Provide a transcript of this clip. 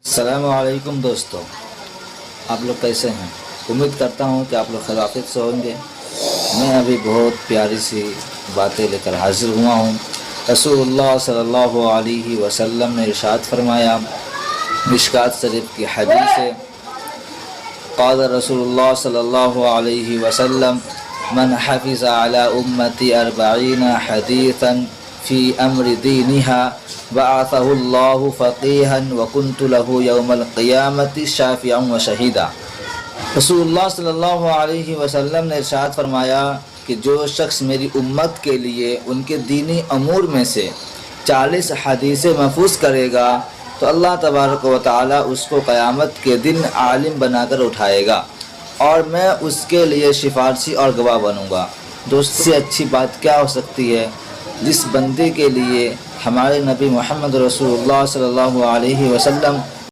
السلام علیکم دوستو، آپ لوگ کیسے ہیں؟ امید کرتا ہوں کہ آپ لوگ خیریت سے ہوں گے۔ میں ابھی بہت پیاری سی باتیں لے کر حاضر ہوا ہوں۔ رسول اللہ صلی اللہ علیہ وسلم نے ارشاد فرمایا، مشکوٰۃ شریف کی حدیث ہے، قال رسول اللہ صلی اللہ علیہ وسلم من حفظ علی امتی 40 حدیثا فی امر دینہا بعثہ اللہ فقیہا وکنت لہ یوم القیامت شافعا وشہیدا۔ رسول اللہ صلی اللہ علیہ وسلم نے ارشاد فرمایا کہ جو شخص میری امت کے لیے ان کے دینی امور میں سے 40 حدیثیں محفوظ کرے گا تو اللہ تبارک و تعالی اس کو قیامت کے دن عالم بنا کر اٹھائے گا اور میں اس کے لیے سفارشی اور گواہ بنوں گا۔ دوست سے اچھی بات کیا ہو سکتی ہے؟ جس بندے کے لیے ہمارے نبی محمد رسول اللہ صلی اللہ علیہ وسلم